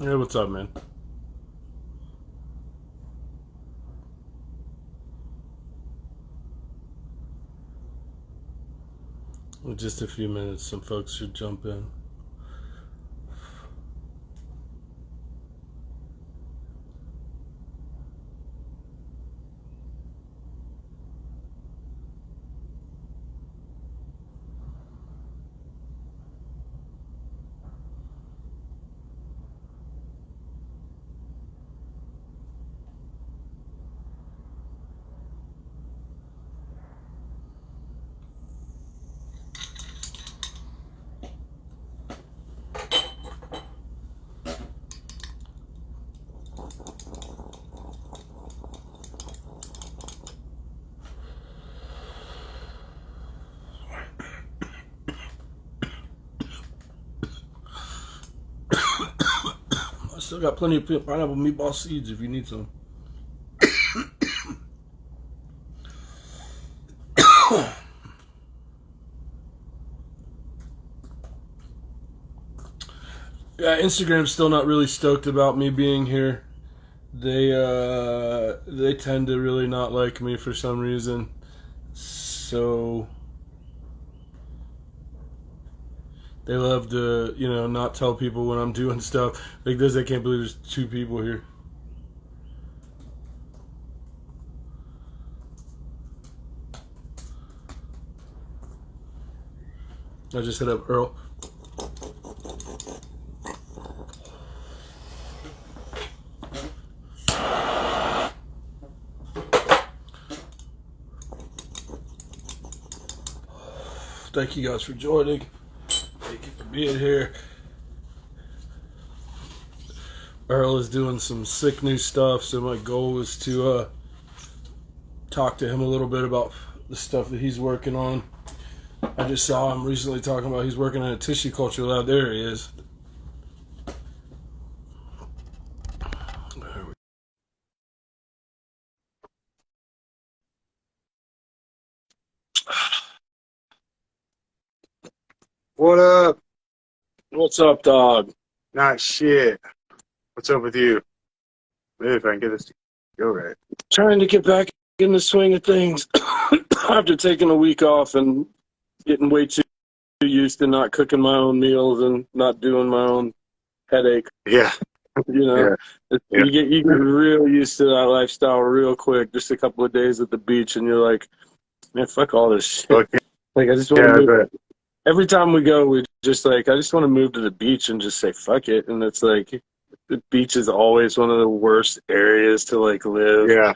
Hey, what's up, man? In just a few minutes, some folks should jump in. I still got plenty of pineapple meatball seeds if you need some. Yeah, Instagram's still not really stoked about me being here. They tend to really not like me for some reason. So they love to, not tell people when I'm doing stuff. Like this, I can't believe there's two people here. I just hit up Earl. Thank you guys for joining. Thank you for being here. Earl is doing some sick new stuff, so my goal is to talk to him a little bit about the stuff that he's working on. I just saw him recently talking about he's working in a tissue culture lab. There he is. What up? What's up, dog? Not shit. What's up with you? Maybe if I can get this to go right. Trying to get back in the swing of things after taking a week off and getting way too used to not cooking my own meals and not doing my own headache. Yeah. You get real used to that lifestyle real quick. Just a couple of days at the beach, and you're like, man, fuck all this shit. Okay. Like I just want to move. But Every time we go, we just like I just want to move to the beach and just say fuck it. And it's like the beach is always one of the worst areas to like live. yeah.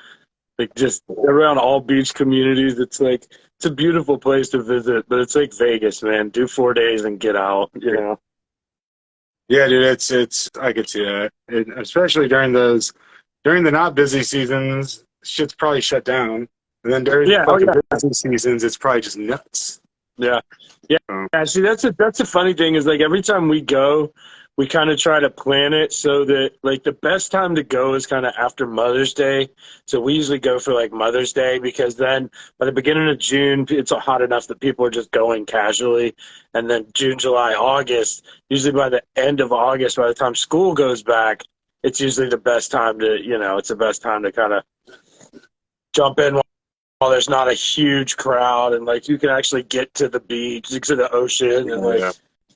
Like just around all beach communities, it's like it's a beautiful place to visit, but it's like Vegas, man. Do 4 days and get out, Yeah, dude, it's I could see that. Especially during the not busy seasons, shit's probably shut down. And then during the busy seasons, it's probably just nuts. Yeah. See, that's the funny thing is like every time we go, we kind of try to plan it so that like the best time to go is kind of after Mother's Day. So we usually go for like Mother's Day because then by the beginning of June, it's hot enough that people are just going casually. And then June, July, August, usually by the end of August, by the time school goes back, it's usually the best time to, it's the best time to kind of jump in while there's not a huge crowd and like you can actually get to the beach, to the ocean, and like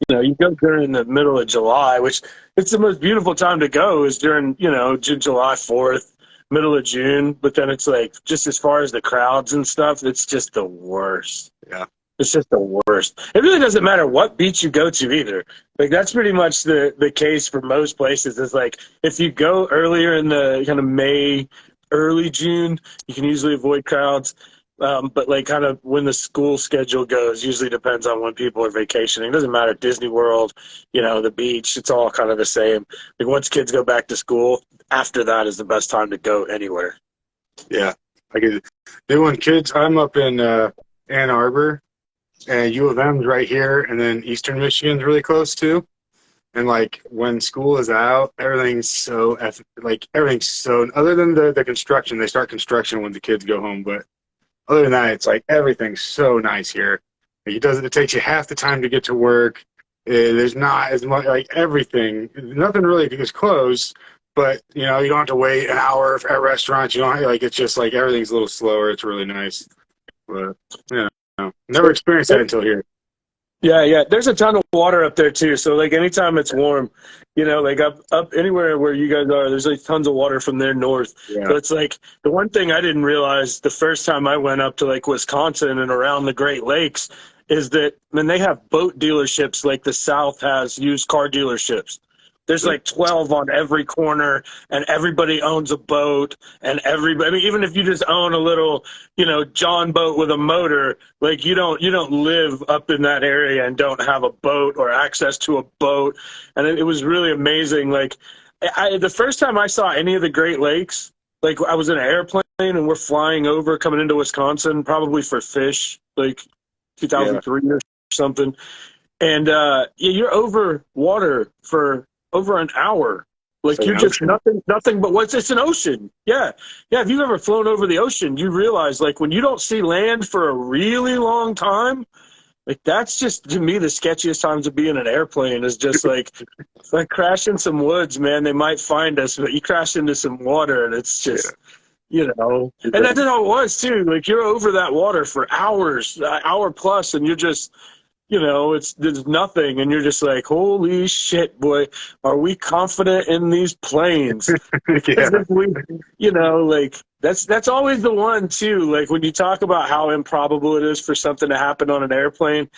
you go during the middle of July, which it's the most beautiful time to go is during June, July 4th, middle of June. But then it's like just as far as the crowds and stuff, it's just the worst. Yeah, it's just the worst. It really doesn't matter what beach you go to either. Like that's pretty much the case for most places. Is like if you go earlier in the kind of May, early June, you can usually avoid crowds. But like kind of when the school schedule goes, usually depends on when people are vacationing. It doesn't matter, Disney World, the beach, it's all kind of the same. Like once kids go back to school, after that is the best time to go anywhere. Yeah, I get it. Then when kids, I'm up in Ann Arbor, and U of M's right here, and then Eastern Michigan's really close too. And like when school is out, everything's so other than the construction, they start construction when the kids go home, but other than that, it's like everything's so nice here. It takes you half the time to get to work. There's not as much, like everything. Nothing really is closed, but you know, you don't have to wait an hour at restaurants. You don't like it's just like everything's a little slower. It's really nice, but you know, never experienced that until here. Yeah, yeah. There's a ton of water up there too. So like anytime it's warm, you know, like up anywhere where you guys are, there's like tons of water from there north. Yeah. So it's like the one thing I didn't realize the first time I went up to like Wisconsin and around the Great Lakes is that when they have boat dealerships like the South has used car dealerships. There's like 12 on every corner, and everybody owns a boat, and everybody, I mean, even if you just own a little, you know, John boat with a motor, like you don't live up in that area and don't have a boat or access to a boat. And it was really amazing. Like the first time I saw any of the Great Lakes, like I was in an airplane and we're flying over coming into Wisconsin, probably for fish, like 2003 or something. And you're over water for over an hour. Like you're just nothing but it's an ocean. Yeah. Yeah. If you've ever flown over the ocean, you realize like when you don't see land for a really long time, like that's just to me the sketchiest time to be in an airplane is just like it's like crashing some woods, man. They might find us, but you crash into some water and it's just you know. And that's how it was too. Like you're over that water for hours, hour plus, and you're just you know, there's nothing, and you're just like, holy shit, boy, are we confident in these planes? Because if we, you know, like that's always the one too. Like when you talk about how improbable it is for something to happen on an airplane,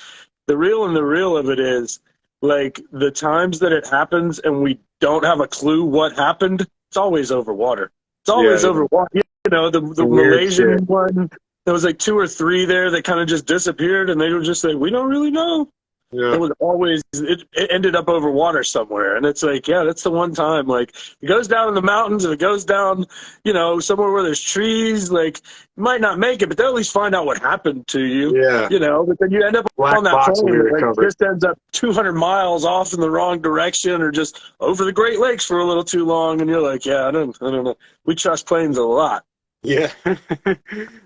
the real of it is like the times that it happens and we don't have a clue what happened. It's always over water. It's always over water. You know, the Malaysian one. There was like 2 or 3 there that kind of just disappeared, and they were just like, we don't really know. Yeah. It was always, it ended up over water somewhere. And it's like, yeah, that's the one time. Like, it goes down in the mountains, if it goes down, you know, somewhere where there's trees, like, you might not make it, but they'll at least find out what happened to you. Yeah. You know, but then you end up on that plane that like, just ends up 200 miles off in the wrong direction or just over the Great Lakes for a little too long. And you're like, yeah, I don't know. We trust planes a lot. Yeah,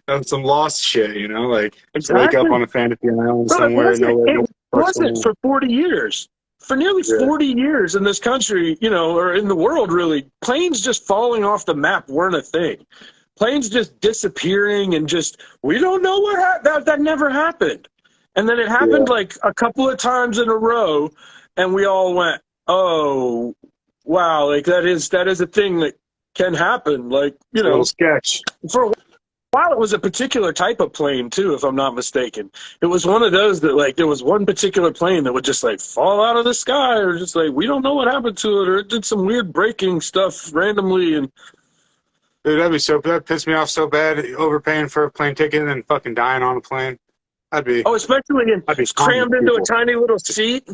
that's some lost shit, you know, like wake up on a fantasy island somewhere. It wasn't for 40 years. For nearly 40 years in this country, you know, or in the world, really, planes just falling off the map weren't a thing. Planes just disappearing and just, we don't know what happened. That never happened. And then it happened like a couple of times in a row, and we all went, oh, wow, like that is a thing that can happen, like, you know, sketch. For a while it was a particular type of plane too, if I'm not mistaken. It was one of those that like there was one particular plane that would just like fall out of the sky or just like we don't know what happened to it or it did some weird braking stuff randomly and dude, that pissed me off so bad, overpaying for a plane ticket and then fucking dying on a plane. Especially crammed into a tiny little seat.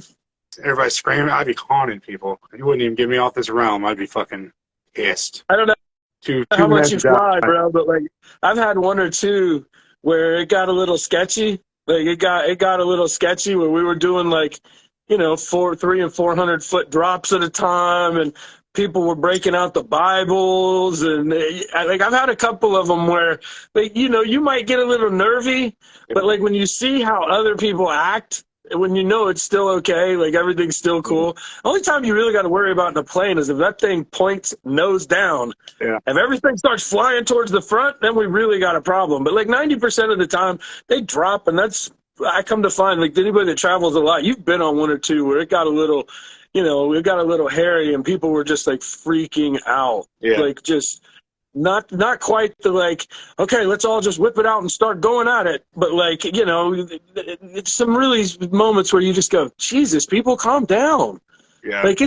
Everybody screaming, I'd be haunting people. You wouldn't even get me off this realm. I'd be fucking pissed. I don't know how much you fly, bro, but like I've had 1 or 2 where it got a little sketchy. Like it got a little sketchy where we were doing like, you know, 300 and 400 foot drops at a time, and people were breaking out the Bibles, and like I've had a couple of them where, like, you know, you might get a little nervy, but like when you see how other people act. When you know it's still okay, like everything's still cool. Only time you really got to worry about in a plane is if that thing points nose down. Yeah. If everything starts flying towards the front, then we really got a problem. But like 90% of the time, they drop, and that's I come to find like anybody that travels a lot, you've been on 1 or 2 where it got a little, you know, it got a little hairy, and people were just like freaking out, like just. Not quite the like, okay, let's all just whip it out and start going at it. But like, you know, it's some really moments where you just go, Jesus, people calm down. Yeah. Like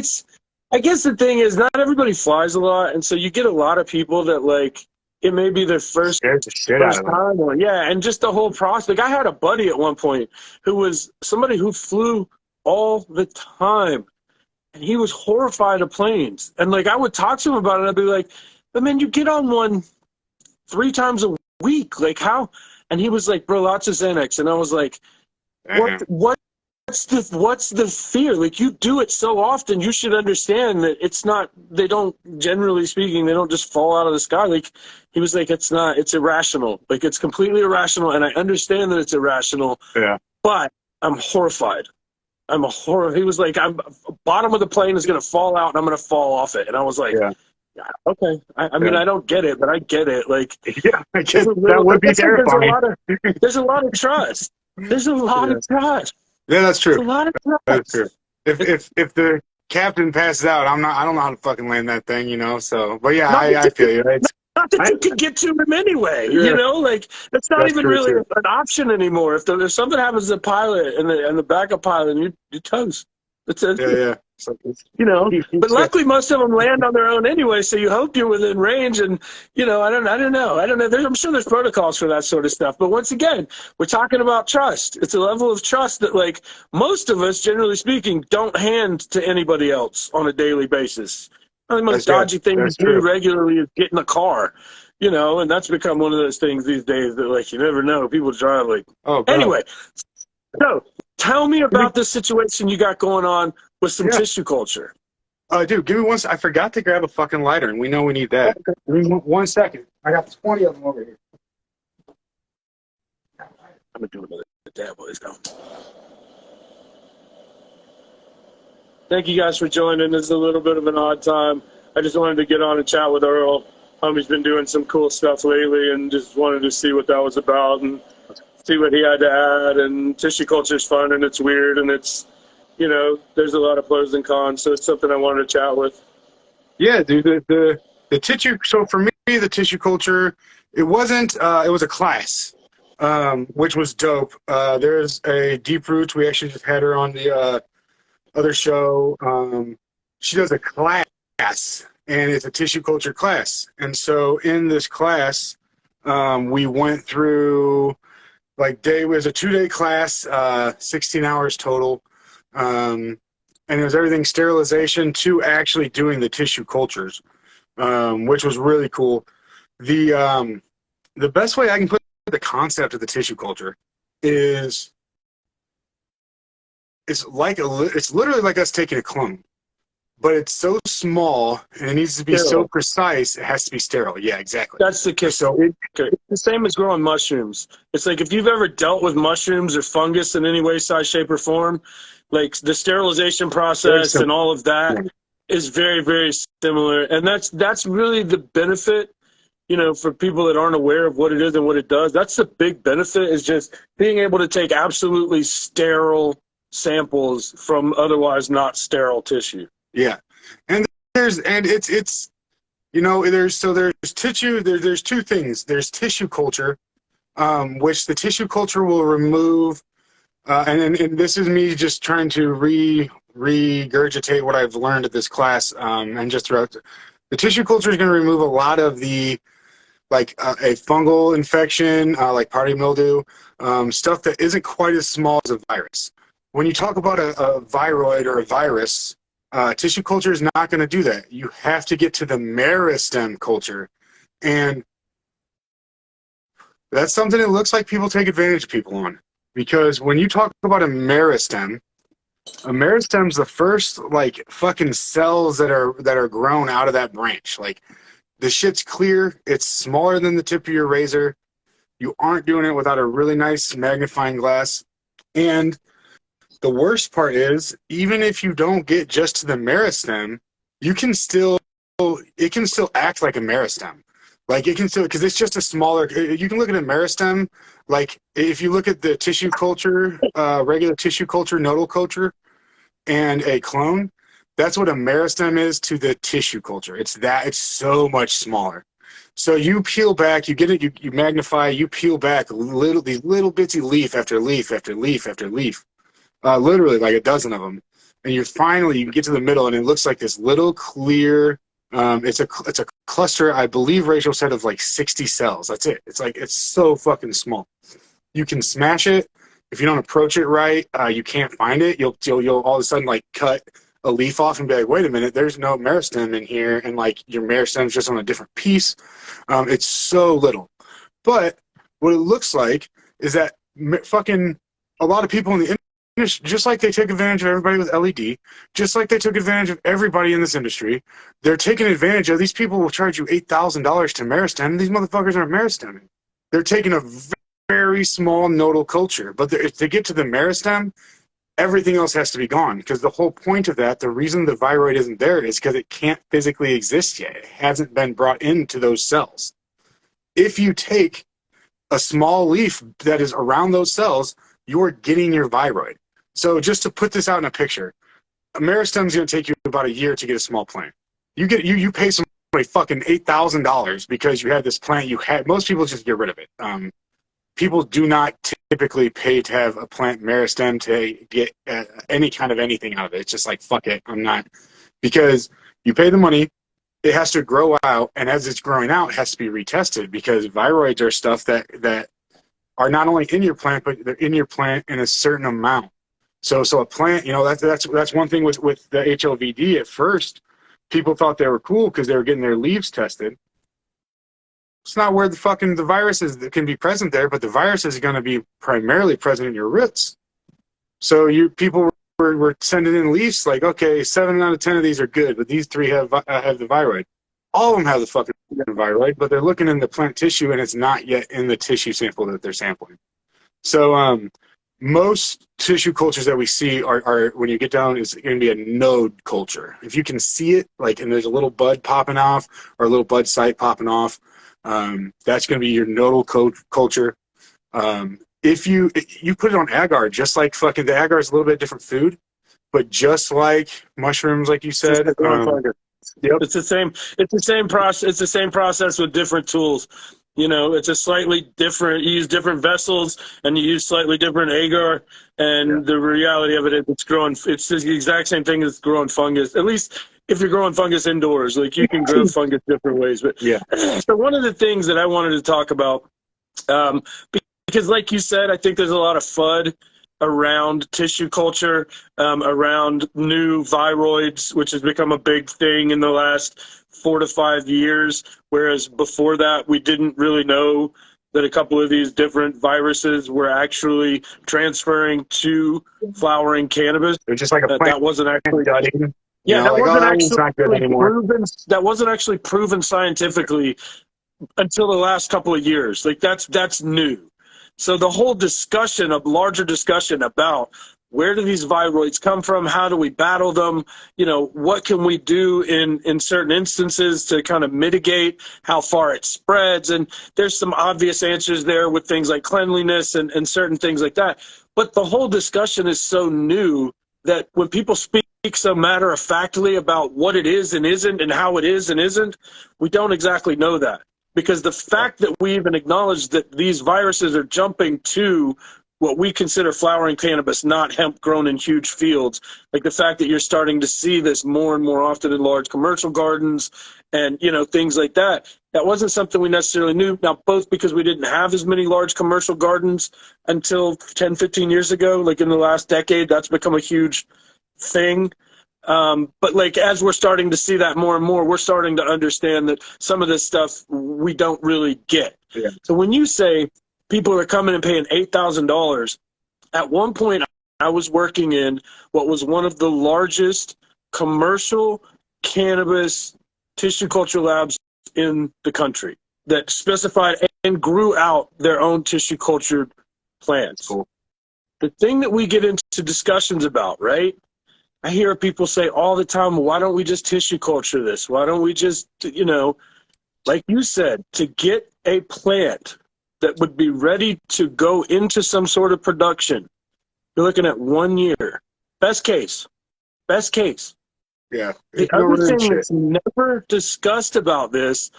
I guess the thing is not everybody flies a lot. And so you get a lot of people that like, it may be their first time. Yeah. And just the whole process. Like I had a buddy at one point who was somebody who flew all the time. And he was horrified of planes. And like, I would talk to him about it. I'd be like, but man, you get on one 3 times a week. Like how? And he was like, bro, lots of Xanax. And I was like, what's the fear? Like you do it so often, you should understand that it's not, they don't, generally speaking, they don't just fall out of the sky. Like he was like, it's irrational. Like it's completely irrational. And I understand that it's irrational, but I'm horrified. I'm a horror. He was like, I'm bottom of the plane is going to fall out and I'm going to fall off it. And I was like, Yeah. yeah, okay. I mean, Yeah. I don't get it, but I get it. Like, Yeah. I there's guess a that little, would like I be said, terrifying. there's a lot of trust. There's a lot Yeah. of trust. Yeah, that's There's true. a lot of That's true. trust. If the captain passes out, I don't know how to fucking land that thing, you know. So, but yeah, Not that I you feel could, you. It's not that I you could get to him anyway. You yeah, know, like that's not that's even true really too. an option anymore. If something happens to the pilot and the backup pilot, you toast. That's it. Yeah, yeah. So You know, but yeah, luckily most of them land on their own anyway, so you hope you're within range. And you know, I don't know. I'm sure there's protocols for that sort of stuff. But once again, we're talking about trust. It's a level of trust that, like, most of us, generally speaking, don't hand to anybody else on a daily basis. I think the most dodgy thing you that's do true. regularly is get in a car. You know, and that's become one of those things these days that, like, you never know. People drive like. Oh god. Anyway, so tell me about this situation you got going on with some Yeah. tissue culture. Dude, give me one. I forgot to grab a fucking lighter, and we know we need that. Give me one second. I got 20 of them over here. I'm gonna do another dab boys now. Thank you guys for joining. This is a little bit of an odd time. I just wanted to get on and chat with Earl. Homie's been doing some cool stuff lately, and just wanted to see what that was about and see what he had to add. And tissue culture is fun, and it's weird, and it's, you know, there's a lot of pros and cons. So it's something I wanted to chat with. Yeah, dude. The tissue. So for me, the tissue culture, it wasn't. It was a class, which was dope. There's a Deep Roots. We actually just had her on the other show. She does a class, and it's a tissue culture class. And so in this class, we went through it was a 2-day class, 16 hours total. And it was everything sterilization to actually doing the tissue cultures, which was really cool. The best way I can put the concept of the tissue culture is it's literally like us taking a clone, but it's so small and it needs to be so Sterile. precise. It has to be sterile. Yeah, exactly. That's the kicker. So It's the same as growing mushrooms. It's like if you've ever dealt with mushrooms or fungus in any way, size, shape, or form, like the sterilization process and all of that is very, very similar. And that's really the benefit, you know, for people that aren't aware of what it is and what it does. That's the big benefit, is just being able to take absolutely sterile samples from otherwise not sterile tissue. yeah, and it's you know, there's tissue. There's two things. There's tissue culture, which the tissue culture will remove, and this is me just trying to regurgitate what I've learned at this class, and just throughout. The tissue culture is going to remove a lot of the, a fungal infection, like party mildew, stuff that isn't quite as small as a virus. When you talk about a viroid or a virus, tissue culture is not going to do that. You have to get to the meristem culture. And that's something that looks like people take advantage of people on. Because when you talk about a meristem's the first, fucking cells that are grown out of that branch. Like, the shit's clear. It's smaller than the tip of your razor. You aren't doing it without a really nice magnifying glass. And the worst part is, even if you don't get just to the meristem, it can still act like a meristem. Like, it can still, because it's just a smaller, you can look at a meristem, like, if you look at the tissue culture, regular tissue culture, nodal culture, and a clone, that's what a meristem is to the tissue culture. It's so much smaller. So you peel back, you get it, you magnify, you peel back these little bitsy leaf after leaf after leaf after leaf. Literally like a dozen of them, and you get to the middle, and it looks like this little clear. It's a cluster. I believe Rachel said of like 60 cells. That's it. It's so fucking small. You can smash it if you don't approach it right. You can't find it. You'll all of a sudden cut a leaf off and be like, wait a minute, there's no meristem in here, and your meristem's just on a different piece. It's so little, but what it looks like is that fucking a lot of people in the just like they take advantage of everybody with LED, just like they took advantage of everybody in this industry, they're taking advantage of, these people will charge you $8,000 to meristem. These motherfuckers aren't meristeming. They're taking a very small nodal culture, but to get to the meristem, everything else has to be gone, because the whole point of that, the reason the viroid isn't there is because it can't physically exist yet. It hasn't been brought into those cells. If you take a small leaf that is around those cells, you're getting your viroid. So just to put this out in a picture, a meristem is going to take you about a year to get a small plant. You pay somebody fucking $8,000 because you had this plant you had. Most people just get rid of it. People do not typically pay to have a plant meristem to get any kind of anything out of it. It's just like, fuck it, I'm not. Because you pay the money, it has to grow out, and as it's growing out, it has to be retested, because viroids are stuff that are not only in your plant, but they're in your plant in a certain amount. So a plant, that's one thing with the HLVD. At first, people thought they were cool because they were getting their leaves tested. It's not where the viruses that can be present there, but the virus is going to be primarily present in your roots. So people were sending in leaves like, okay, 7 out of 10 of these are good, but these 3 have the viroid. All of them have the fucking viroid, but they're looking in the plant tissue and it's not yet in the tissue sample that they're sampling. So most tissue cultures that we see are when you get down, is going to be a node culture. If you can see it, like, and there's a little bud popping off or a little bud site popping off, that's going to be your nodal culture. If you put it on agar, just like fucking the agar is a little bit different food, but just like mushrooms, like you said, yep. It's the same. It's the same process. It's the same process with different tools. It's a slightly different. You use different vessels and you use slightly different agar. And the reality of it is, it's growing. It's the exact same thing as growing fungus. At least if you're growing fungus indoors, like, you can grow fungus different ways. But so one of the things that I wanted to talk about, because like you said, I think there's a lot of FUD around tissue culture, around new viroids, which has become a big thing in the last 4 to 5 years, whereas before that, we didn't really know that a couple of these different viruses were actually transferring to flowering cannabis. They're just like a plant that wasn't actually gutting. Yeah, that like, wasn't it's not good anymore. that wasn't actually proven scientifically until the last couple of years. Like, that's new. So the whole discussion, a larger discussion about where do these viroids come from, how do we battle them, what can we do in certain instances to kind of mitigate how far it spreads. And there's some obvious answers there with things like cleanliness and certain things like that. But the whole discussion is so new that when people speak so matter-of-factly about what it is and isn't and how it is and isn't, we don't exactly know that. Because the fact that we even acknowledge that these viruses are jumping to what we consider flowering cannabis, not hemp grown in huge fields, like the fact that you're starting to see this more and more often in large commercial gardens and, things like that, that wasn't something we necessarily knew. Now, both because we didn't have as many large commercial gardens until 10, 15 years ago, like in the last decade, that's become a huge thing. But like, as we're starting to see that more and more, we're starting to understand that some of this stuff we don't really get. Yeah. So when you say people are coming and paying $8,000, at one point I was working in what was one of the largest commercial cannabis tissue culture labs in the country that specified and grew out their own tissue cultured plants. Cool. The thing that we get into discussions about, right? I hear people say all the time, why don't we just tissue culture this? Why don't we just, like you said, to get a plant that would be ready to go into some sort of production, you're looking at 1 year. Best case. Yeah. The other thing that's never discussed about this,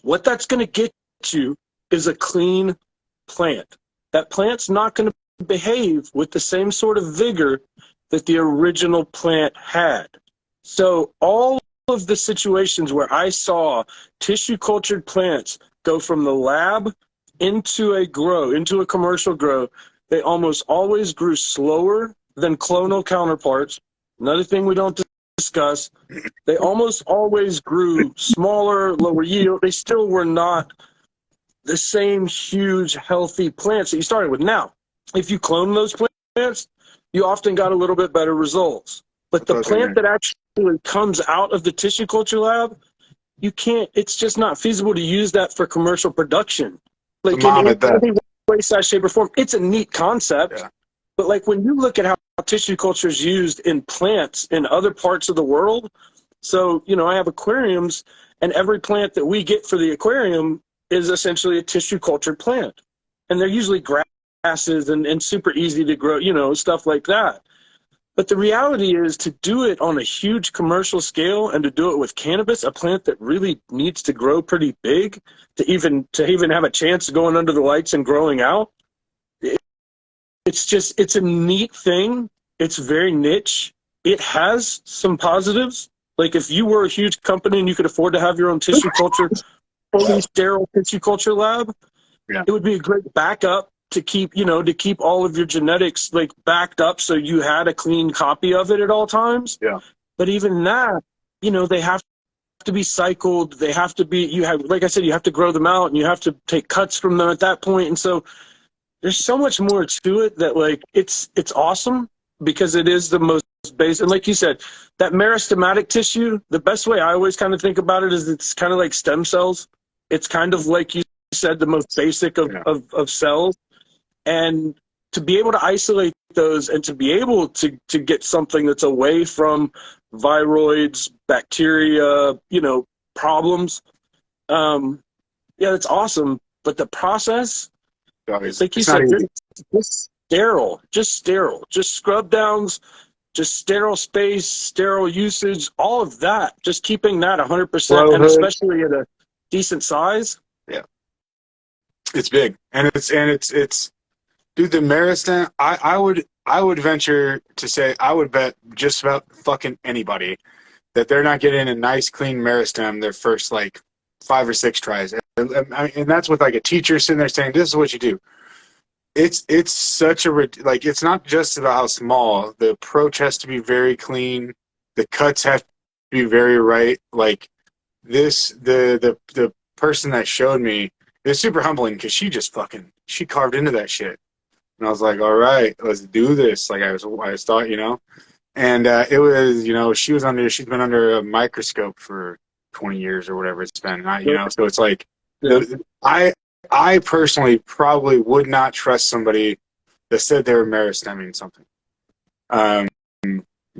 what that's going to get you is a clean plant. That plant's not going to behave with the same sort of vigor that the original plant had. So all of the situations where I saw tissue cultured plants go from the lab into a commercial grow, they almost always grew slower than clonal counterparts. Another thing we don't discuss, they almost always grew smaller, lower yield. They still were not the same huge, healthy plants that you started with. Now, if you clone those plants, you often got a little bit better results. But the plant that actually comes out of the tissue culture lab, you can't, it's just not feasible to use that for commercial production. Like in any way, size, shape, or form. It's a neat concept, But like when you look at how tissue culture is used in plants in other parts of the world, so, you know, I have aquariums, and every plant that we get for the aquarium is essentially a tissue cultured plant. And they're usually grasses and super easy to grow, you know, stuff like that. But the reality is to do it on a huge commercial scale and to do it with cannabis, a plant that really needs to grow pretty big to even have a chance of going under the lights and growing out. It's a neat thing. It's very niche. It has some positives. Like if you were a huge company and you could afford to have your own tissue culture, fully sterile tissue culture lab, Yeah. it would be a great backup to keep, you know, to keep all of your genetics like backed up so you had a clean copy of it at all times. Yeah. But even that, you know, they have to be cycled. They have to be, you have, like I said, you have to grow them out and you have to take cuts from them at that point. And so there's so much more to it that like, it's awesome because it is the most basic. And like you said, that meristematic tissue, the best way I always kind of think about it is it's kind of like stem cells. It's kind of like you said, the most basic of cells. And to be able to isolate those and to be able to get something that's away from viroids, bacteria, you know, problems, yeah, that's awesome. But the process, like you said, just sterile, just scrub downs, just sterile space, sterile usage, all of that, just keeping that 100%, and especially at a decent size. Yeah, it's big, and it's. Dude, the meristem, I would venture to say, I would bet just about fucking anybody that they're not getting a nice clean meristem their first like 5 or 6 tries. And that's with like a teacher sitting there saying, this is what you do. It's such a, like, it's not just about how small. The approach has to be very clean. The cuts have to be very right. Like this, the person that showed me, it was super humbling because she carved into that shit. And I was like, all right, let's do this. Like I was thought, you know, and it was, you know, she's been under a microscope for 20 years or whatever it's been, you know, so it's like, I personally probably would not trust somebody that said they were meristeming something.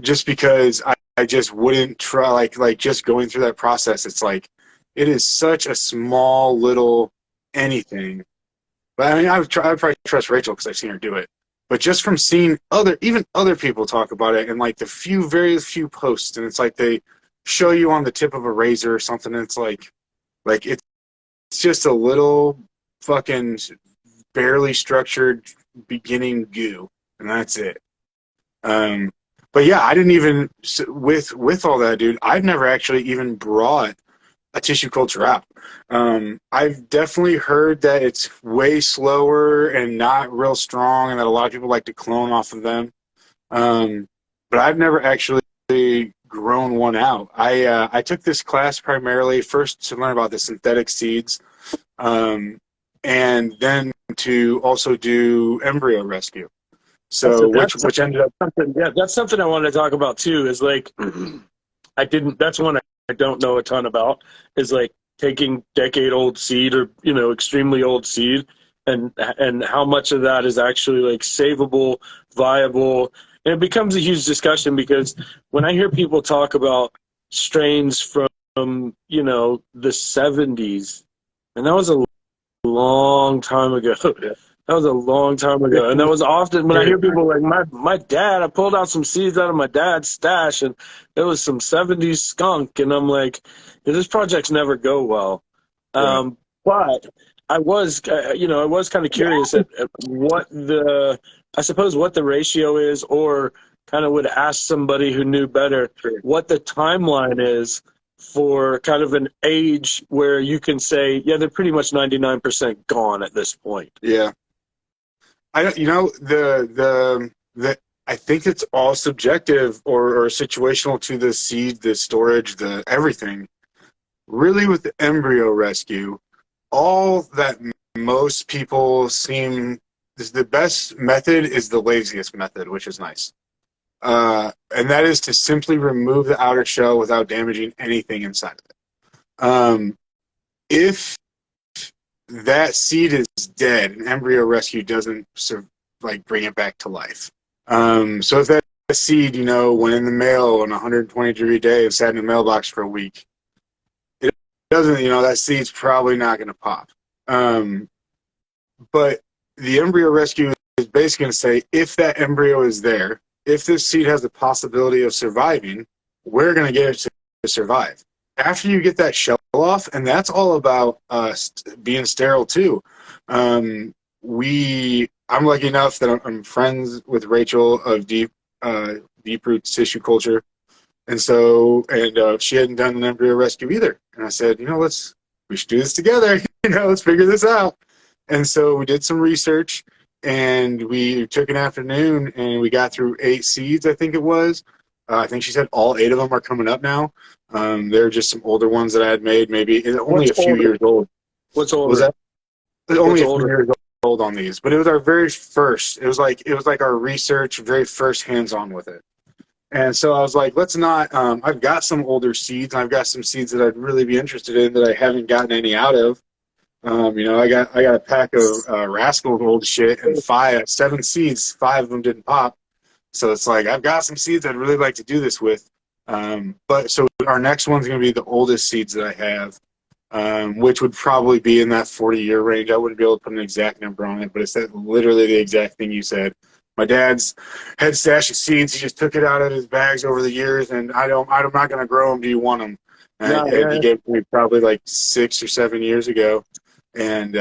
Just because I just wouldn't try, like just going through that process, it's like, it is such a small little anything. But I mean, I'd probably trust Rachel because I've seen her do it. But just from seeing even other people talk about it, and like the very few posts, and it's like they show you on the tip of a razor or something, and it's like it's just a little fucking barely structured beginning goo, and that's it. But yeah, I didn't even with all that, dude. I've never actually even brought a tissue culture out. I've definitely heard that it's way slower and not real strong, and that a lot of people like to clone off of them. But I've never actually grown one out. I took this class primarily first to learn about the synthetic seeds, and then to also do embryo rescue. So which ended up something. Yeah, that's something I wanted to talk about too. Is like that's one I don't know a ton about, is like taking decade-old seed or, you know, extremely old seed, and how much of that is actually like savable, viable. And it becomes a huge discussion because when I hear people talk about strains from, you know, the 70s, and that was a long time ago. That was a long time ago. And that was often when I hear people like my dad, I pulled out some seeds out of my dad's stash and it was some 70s skunk. And I'm like, yeah, this project's never go well. But I was, you know, I was kind of curious at what what the ratio is, or kind of would ask somebody who knew better what the timeline is for kind of an age where you can say, yeah, they're pretty much 99% gone at this point. Yeah. You know, I think it's all subjective or situational to the seed, the storage, the everything. Really, with the embryo rescue, all that most people seem is the best method is the laziest method, which is nice. And that is to simply remove the outer shell without damaging anything inside of it. If that seed is dead and embryo rescue doesn't like bring it back to life. So if that seed, went in the mail on a 120-degree day and sat in the mailbox for a week, it doesn't, that seed's probably not going to pop. But the embryo rescue is basically going to say, if that embryo is there, if this seed has the possibility of surviving, we're going to get it to survive. After you get that shell off, and that's all about being sterile too. I'm lucky enough that I'm friends with Rachel of Deep Roots Tissue Culture, and she hadn't done an embryo rescue either. And I said, we should do this together. Let's figure this out. And so we did some research, and we took an afternoon, and we got through 8 seeds, I think it was. I think she said all 8 of them are coming up now. They're just some older ones that I had made, maybe only a few years old. What's older? Was that? Only a few older? Years old on these, but it was our very first. It was like our research, very first hands-on with it. And so I was like, let's not. I've got some older seeds, and I've got some seeds that I'd really be interested in that I haven't gotten any out of. I got a pack of Rascal's old shit and 7 seeds. 5 of them didn't pop. So it's like, I've got some seeds I'd really like to do this with. But so our next one's going to be the oldest seeds that I have, which would probably be in that 40-year range. I wouldn't be able to put an exact number on it, but it's literally the exact thing you said. My dad's had stash of seeds. He just took it out of his bags over the years, and I'm not going to grow them. Do you want them? And he gave it to me probably like 6 or 7 years ago. And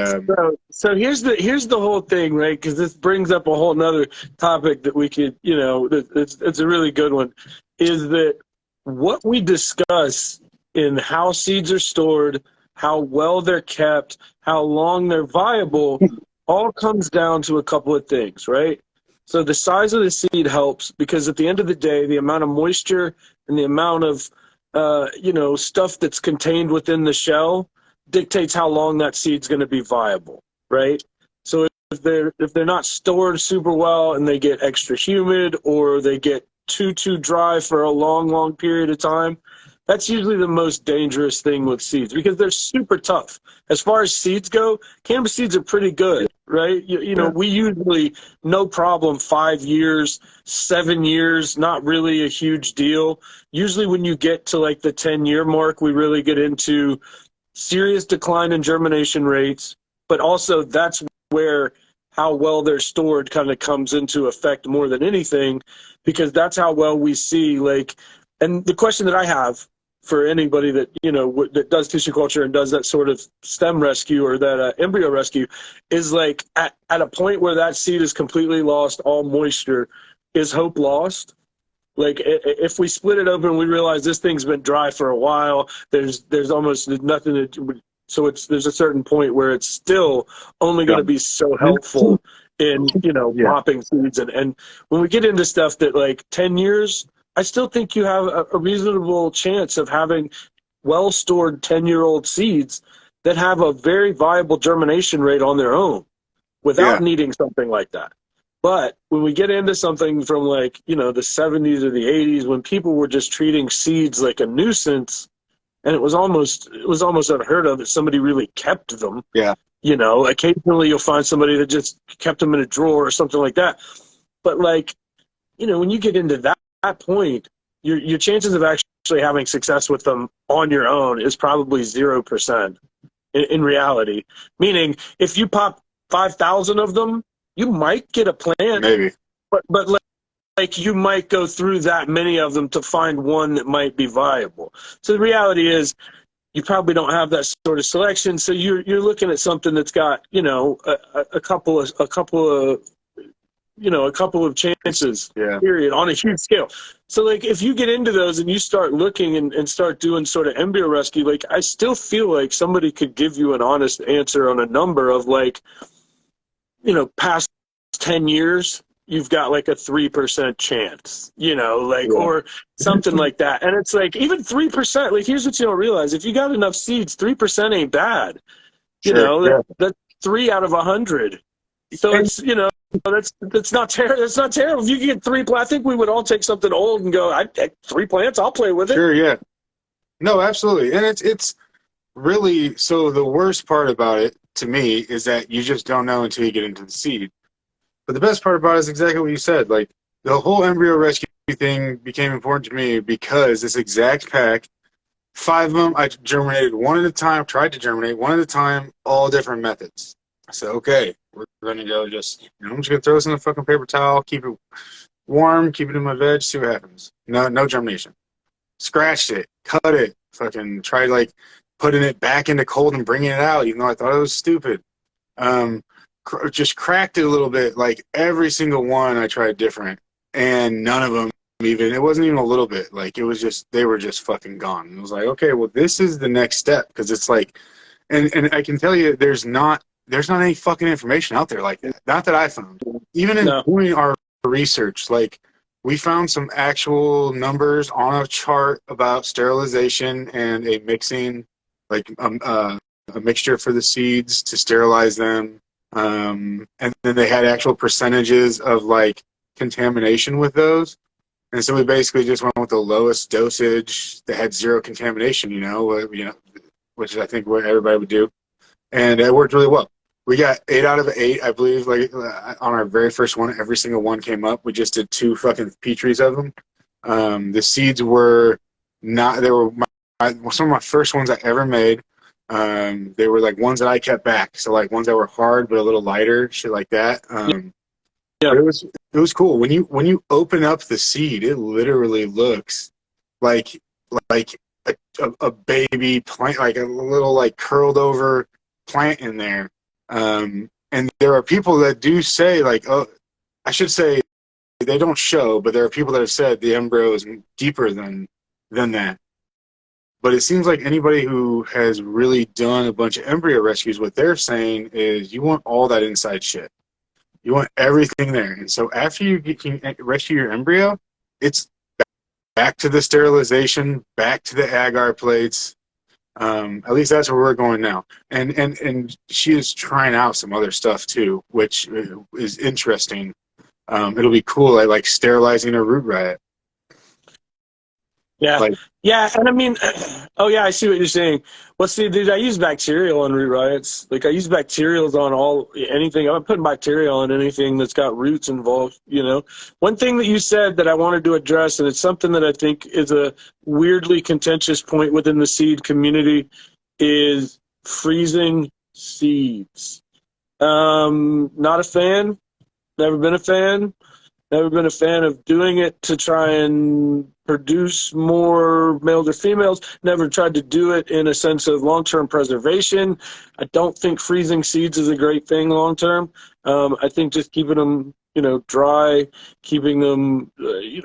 so here's the whole thing, right? Because this brings up a whole nother topic that we could, it's a really good one, is that what we discuss in how seeds are stored, how well they're kept, how long they're viable, all comes down to a couple of things, right? So the size of the seed helps, because at the end of the day, the amount of moisture and the amount of stuff that's contained within the shell dictates how long that seed's going to be viable, right? So if they're not stored super well and they get extra humid, or they get too dry for a long period of time, that's usually the most dangerous thing with seeds, because they're super tough. As far as seeds go, cannabis seeds are pretty good, right? We usually, no problem, 5 years, 7 years, not really a huge deal. Usually when you get to like the 10-year mark, we really get into serious decline in germination rates, but also that's where how well they're stored kind of comes into effect more than anything, because that's how well we see, and the question that I have for anybody that, that does tissue culture and does that sort of stem rescue or that embryo rescue is like, at a point where that seed is completely lost all moisture, is hope lost? Like, if we split it open, we realize this thing's been dry for a while. There's almost nothing so there's a certain point where it's still only going to be so helpful in popping seeds. And when we get into stuff that like 10 years, I still think you have a reasonable chance of having well stored 10-year-old seeds that have a very viable germination rate on their own without needing something like that. But when we get into something from like, the 70s or the 80s, when people were just treating seeds like a nuisance, and it was almost unheard of that somebody really kept them. Yeah. Occasionally you'll find somebody that just kept them in a drawer or something like that. But like, when you get into that point, your chances of actually having success with them on your own is probably 0% in reality. Meaning, if you pop 5,000 of them, you might get a plant, maybe, but like you might go through that many of them to find one that might be viable. So the reality is, you probably don't have that sort of selection. So you're looking at something that's got a couple of chances, period, on a huge scale. So like, if you get into those and you start looking and start doing sort of embryo rescue, like, I still feel like somebody could give you an honest answer on a number of like, past 10 years, you've got like a 3% chance, or something like that. And it's like, even 3%, like, here's what you don't realize. If you got enough seeds, 3% ain't bad. That's 3 out of 100. So it's, that's not terrible. That's not terrible. If you can get 3 plants, I think we would all take something old and go, I 3 plants, I'll play with it. Sure, yeah. No, absolutely. And it's really, so the worst part about it to me is that you just don't know until you get into the seed. But the best part about it is exactly what you said. Like, the whole embryo rescue thing became important to me because this exact pack, 5 of them, I germinated one at a time, tried to germinate one at a time, all different methods. I said, okay, we're going to go just, I'm just going to throw this in a fucking paper towel, keep it warm, keep it in my veg, see what happens. No germination. Scratched it, cut it, fucking tried like putting it back into cold and bringing it out, even though I thought it was stupid. Just cracked it a little bit. Like every single one I tried different, and none of them even, it wasn't even a little bit. Like it was just, they were just fucking gone. And it was like, okay, well, this is the next step, because it's like, and I can tell you, there's not any fucking information out there like that. Not that I found. Even in doing our research, like we found some actual numbers on a chart about sterilization and a mixing, like a mixture for the seeds to sterilize them. And then they had actual percentages of like contamination with those. And so we basically just went with the lowest dosage that had zero contamination, which is I think what everybody would do. And it worked really well. We got 8 out of 8, I believe, like on our very first one, every single one came up. We just did 2 fucking petries of them. The seeds were not, they were some of my first ones I ever made. They were like ones that I kept back. So like ones that were hard, but a little lighter, shit like that. Yeah. It was cool. When you open up the seed, it literally looks like a baby plant, like a little like curled over plant in there. And there are people that do say like, oh, I should say they don't show, but there are people that have said the embryo is deeper than that. But it seems like anybody who has really done a bunch of embryo rescues, what they're saying is you want all that inside shit. You want everything there. And so after you can rescue your embryo, it's back to the sterilization, back to the agar plates. At least that's where we're going now. And she is trying out some other stuff too, which is interesting. It'll be cool, like sterilizing a root riot. Yeah. Yeah. And I mean, oh yeah, I see what you're saying. Well, see, dude, I use bacterial on root riots. Like I use bacterials on anything. I'm putting bacterial on anything that's got roots involved, One thing that you said that I wanted to address, and it's something that I think is a weirdly contentious point within the seed community, is freezing seeds. Not a fan. Never been a fan. Never been a fan of doing it to try and produce more males or females. Never tried to do it in a sense of long-term preservation. I don't think freezing seeds is a great thing long-term. I think just keeping them, dry, keeping them.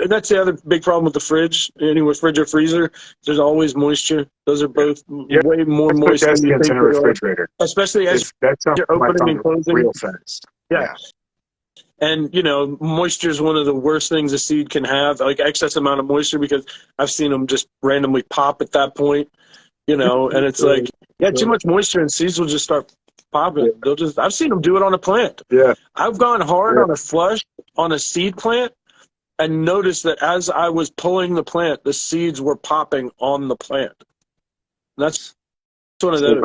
That's the other big problem with the fridge. Anywhere, fridge or freezer, there's always moisture. Those are both way more moist than you think in a refrigerator. Especially as you're opening and closing. Real fast. Yeah. And, moisture is one of the worst things a seed can have, like excess amount of moisture, because I've seen them just randomly pop at that point, and it's like, too much moisture and seeds will just start popping. I've seen them do it on a plant. Yeah. I've gone hard on a flush on a seed plant and noticed that as I was pulling the plant, the seeds were popping on the plant. And that's one of those.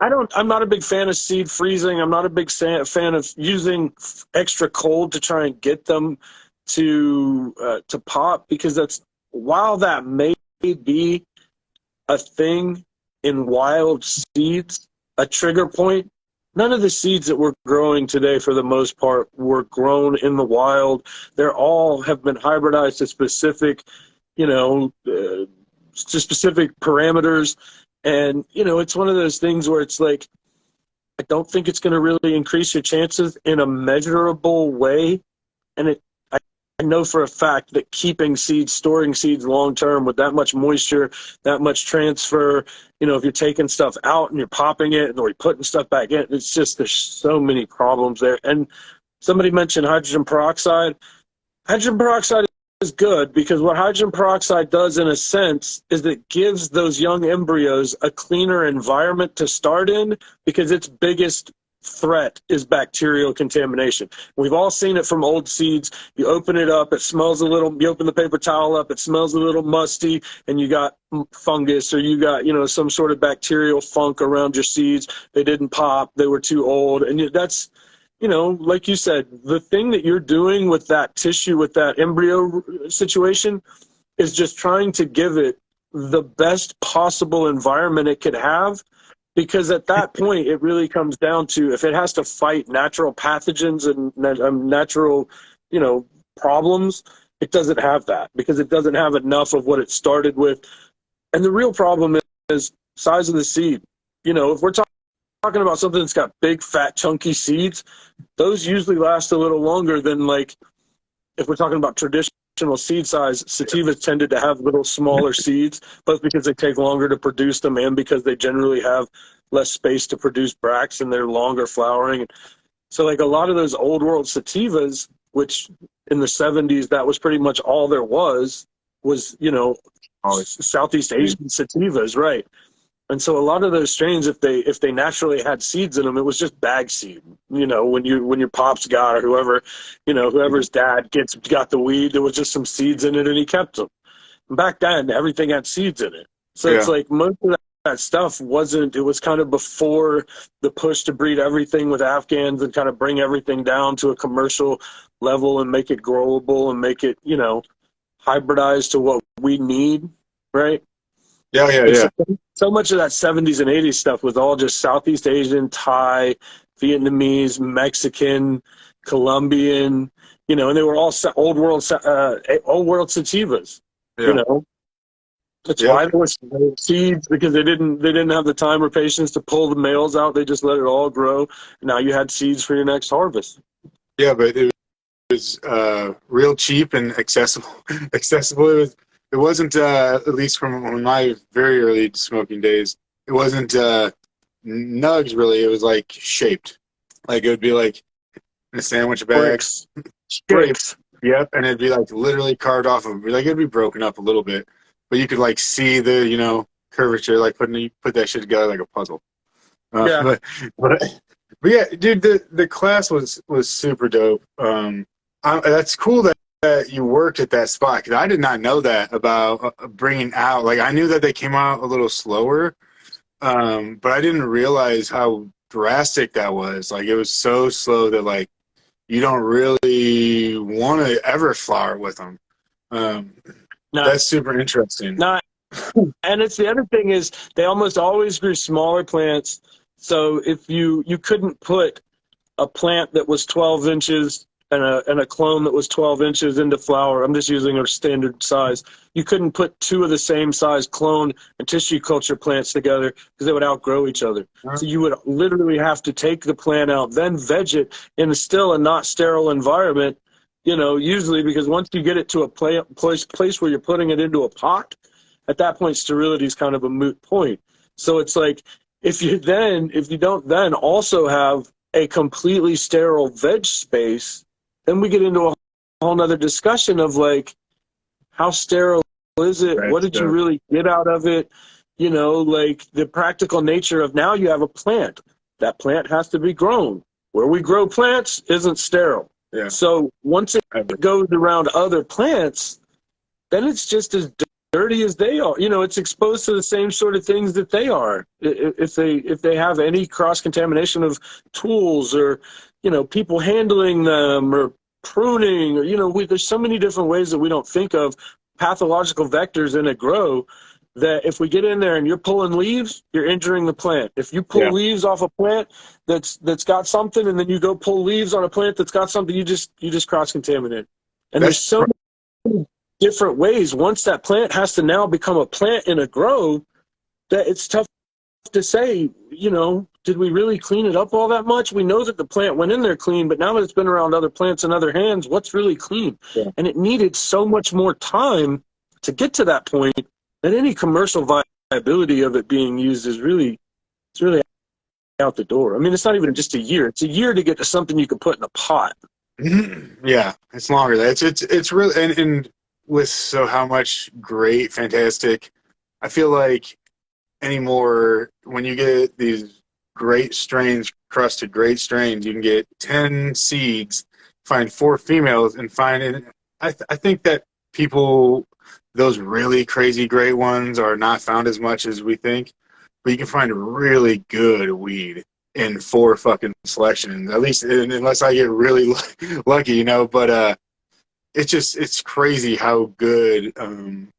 I'm not a big fan of seed freezing. I'm not a big fan of using extra cold to try and get them to pop, because while that may be a thing in wild seeds, a trigger point, none of the seeds that we're growing today, for the most part, were grown in the wild. They're all have been hybridized to specific, to specific parameters. And, it's one of those things where it's like, I don't think it's going to really increase your chances in a measurable way. And I know for a fact that keeping seeds, storing seeds long-term with that much moisture, that much transfer, if you're taking stuff out and you're popping it or you're putting stuff back in, it's just, there's so many problems there. And somebody mentioned hydrogen peroxide. Hydrogen peroxide is good, because what hydrogen peroxide does in a sense is it gives those young embryos a cleaner environment to start in, because its biggest threat is bacterial contamination. We've all seen it from old seeds. You open it up, it smells you open the paper towel up, it smells a little musty, and you got fungus, or you got, some sort of bacterial funk around your seeds. They didn't pop, they were too old. And that's you know, like you said, the thing that you're doing with that tissue, with that embryo situation, is just trying to give it the best possible environment it could have. Because at that point, it really comes down to if it has to fight natural pathogens and natural, you know, problems, it doesn't have that because it doesn't have enough of what it started with. And the real problem is size of the seed. You know, if we're talking about something that's got big, fat, chunky seeds, those usually last a little longer than, like, if we're talking about traditional seed size, sativas tended to have little smaller seeds, both because they take longer to produce them and because they generally have less space to produce bracts and they're longer flowering. So like a lot of those old world sativas, which in the 70s, that was pretty much all there was, you know, Southeast Asian sativas, right? And so a lot of those strains, if they naturally had seeds in them, it was just bag seed. You know, when your pops got, or whoever, you know, whoever's dad got the weed, there was just some seeds in it, and he kept them. And back then, everything had seeds in it. So it's like most of that stuff wasn't. It was kind of before the push to breed everything with Afghans and kind of bring everything down to a commercial level and make it growable and make it, you know, hybridized to what we need, right? Yeah. So much of that 70s and 80s stuff was all just Southeast Asian, Thai, Vietnamese, Mexican, Colombian, you know, and they were all old world sativas, you know. That's why there was seeds, because they didn't have the time or patience to pull the males out. They just let it all grow. Now you had seeds for your next harvest. Yeah, but it was real cheap and accessible. It wasn't, at least from my very early smoking days, it wasn't nugs really. It was like shaped. Like it would be like in a sandwich bag. Bricks. Yep, and it'd be like literally carved off of, like it'd be broken up a little bit, but you could like see the, you know, curvature, like put that shit together like a puzzle. Yeah. But yeah, dude, the class was super dope. That's cool that you worked at that spot, because I did not know that about bringing out. Like I knew that they came out a little slower, but I didn't realize how drastic that was. Like it was so slow that like you don't really want to ever flower with them. That's super interesting. No, and it's the other thing is they almost always grew smaller plants. So if you couldn't put a plant that was 12 inches and a clone that was 12 inches into flower, I'm just using a standard size, you couldn't put two of the same size clone and tissue culture plants together because they would outgrow each other. So you would literally have to take the plant out, then veg it in still a not sterile environment, you know, usually, because once you get it to a place where you're putting it into a pot, at that point sterility is kind of a moot point. So it's like if you don't then also have a completely sterile veg space, then we get into a whole nother discussion of like, how sterile is it? What did you really get out of it? You know, like the practical nature of now you have a plant. That plant has to be grown. Where we grow plants isn't sterile. Yeah. So once it goes around other plants, then it's just as dirty as they are. You know, it's exposed to the same sort of things that they are. If they have any cross-contamination of tools, or, you know, people handling them, or pruning, or, you know, there's so many different ways that we don't think of pathological vectors in a grow, that if we get in there and you're pulling leaves, you're injuring the plant. If you pull leaves off a plant that's got something, and then you go pull leaves on a plant that's got something, you just cross-contaminate. And there's so many different ways. Once that plant has to now become a plant in a grow, that it's tough to say, you know, did we really clean it up all that much? We know that the plant went in there clean, but now that it's been around other plants in other hands, what's really clean? Yeah. And it needed so much more time to get to that point that any commercial viability of it being used is really out the door. I mean, it's not even just a year. It's a year to get to something you can put in a pot. Yeah, it's longer. It's really, and with how much great, fantastic, I feel like anymore, when you get these great strains, crusted great strains, you can get 10 seeds, find 4 females, and I think that people, those really crazy great ones are not found as much as we think, but you can find really good weed. in 4 fucking selections, at least unless I get really lucky, you know. But it's crazy how good.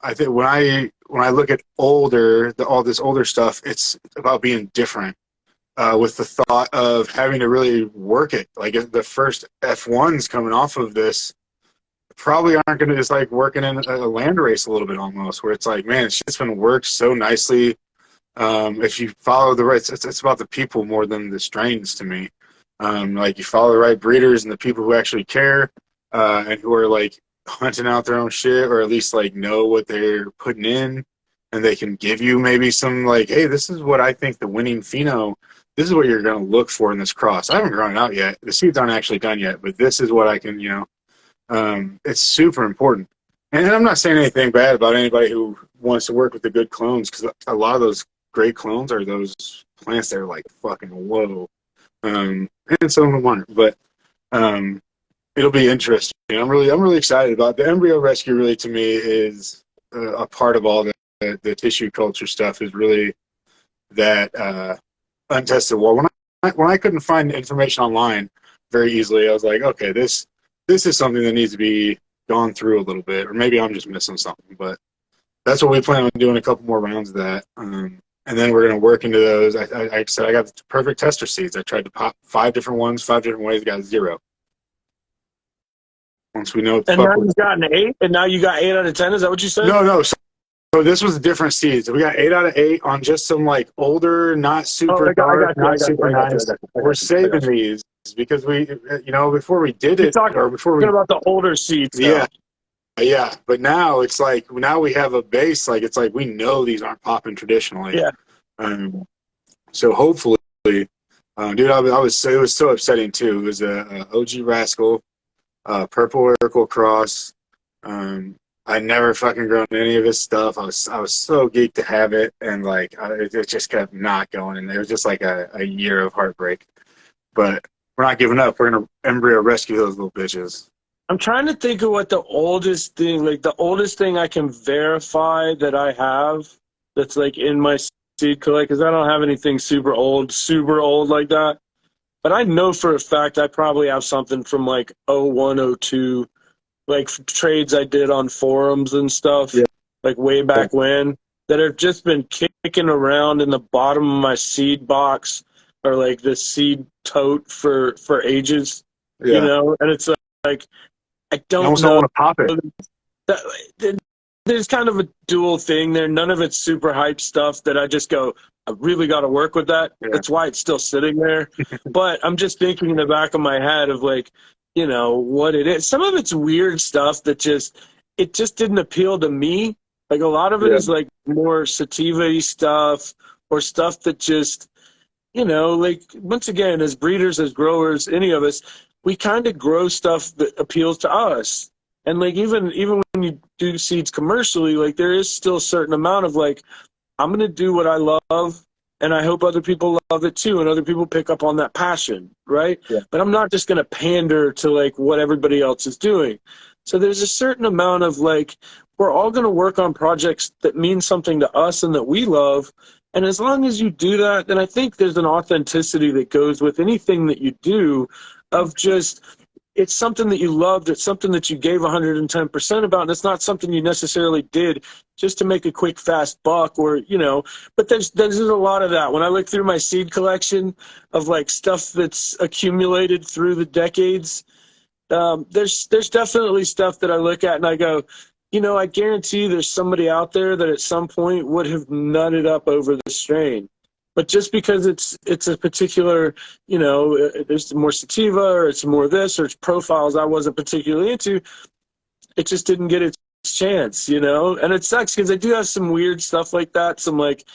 I think when I look at all this older stuff, it's about being different. With the thought of having to really work it, like if the first F1s coming off of this probably aren't going to, just like working in a land race a little bit almost, where it's like, man, it's just been worked so nicely. If you follow the right, it's about the people more than the strains to me. Like you follow the right breeders and the people who actually care, and who are like hunting out their own shit, or at least like know what they're putting in, and they can give you maybe some like, hey, this is what I think the winning pheno. This is what you're going to look for in this cross. I haven't grown it out yet. The seeds aren't actually done yet, but this is what I can, it's super important. And I'm not saying anything bad about anybody who wants to work with the good clones, because a lot of those great clones are those plants that are like fucking whoa. And some of them aren't, but it'll be interesting. I'm really excited about the embryo rescue. Really, to me, is a part of all the tissue culture stuff. Is really that untested wall. When I couldn't find information online very easily, I was like, okay, this is something that needs to be gone through a little bit, or maybe I'm just missing something. But that's what we plan on doing, a couple more rounds of that. And then we're going to work into those. I said I got the perfect tester seeds. I tried to pop 5 different ones, 5 different ways, got 0. Once we know what the And fuck now you've gotten 8, and now you got 8 out of 10. Is that what you said? No. So this was a different seeds. We got 8 out of 8 on just some like older, not super dark, not super nice. We're saving these because we, before we did it, or before we about the older seeds. Yeah. But now it's like, now we have a base. Like it's like we know these aren't popping traditionally. Yeah. So hopefully, dude, it was so upsetting too. It was a OG Rascal, purple Urkel cross. I never fucking grown any of his stuff. I was so geeked to have it, and like it just kept not going, and it was just like a year of heartbreak. But we're not giving up. We're gonna embryo rescue those little bitches. I'm trying to think of what the oldest thing I can verify that I have that's like in my seed collect, because I don't have anything super old like that. But I know for a fact I probably have something from like 01, 02. Like trades I did on forums and stuff, like way back when, that have just been kicking around in the bottom of my seed box, or like the seed tote for ages, and it's like I don't know. Want to pop it. There's kind of a dual thing there. None of it's super hype stuff that I just go, I really got to work with that. That's why it's still sitting there. But I'm just thinking in the back of my head of like, what it is. Some of it's weird stuff that just didn't appeal to me. Like a lot of it is like more sativa-y stuff, or stuff that just, like once again, as breeders, as growers, any of us, we kind of grow stuff that appeals to us. And like even when you do seeds commercially, like there is still a certain amount of like, I'm going to do what I love, and I hope other people love it too, and other people pick up on that passion, right? Yeah. But I'm not just going to pander to like what everybody else is doing. So there's a certain amount of like, we're all going to work on projects that mean something to us and that we love. And as long as you do that, then I think there's an authenticity that goes with anything that you do, of just, it's something that you loved, it's something that you gave 110% about, and it's not something you necessarily did just to make a quick, fast buck, or, but there's a lot of that. When I look through my seed collection of like stuff that's accumulated through the decades, there's definitely stuff that I look at and I go, I guarantee there's somebody out there that at some point would have nutted up over the strain. But just because it's a particular, there's more sativa, or it's more this, or it's profiles I wasn't particularly into, it just didn't get its chance, And it sucks because I do have some weird stuff like that, some like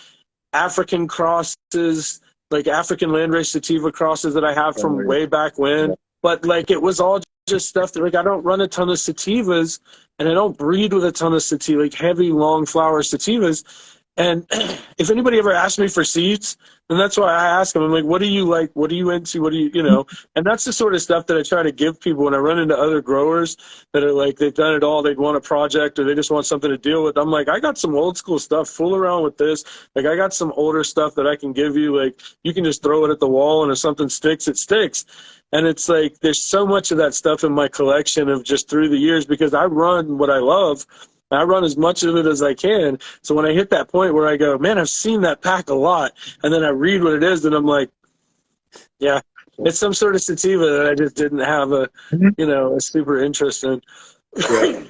African crosses, like African landrace sativa crosses that I have from way back when. But like it was all just stuff that like I don't run a ton of sativas, and I don't breed with a ton of sativa, like heavy long flower sativas. And if anybody ever asks me for seeds, then that's why I ask them. I'm like, what do you like? What are you into? What do you, you know? And that's the sort of stuff that I try to give people when I run into other growers that are like, they've done it all. They'd want a project or they just want something to deal with. I'm like, I got some old school stuff. Fool around with this. Like, I got some older stuff that I can give you. Like, you can just throw it at the wall, and if something sticks, it sticks. And it's like, there's so much of that stuff in my collection of just through the years, because I run what I love. I run as much of it as I can. So when I hit that point where I go, man, I've seen that pack a lot, and then I read what it is, and I'm like, yeah, it's some sort of sativa that I just didn't have a super interest in. Yeah.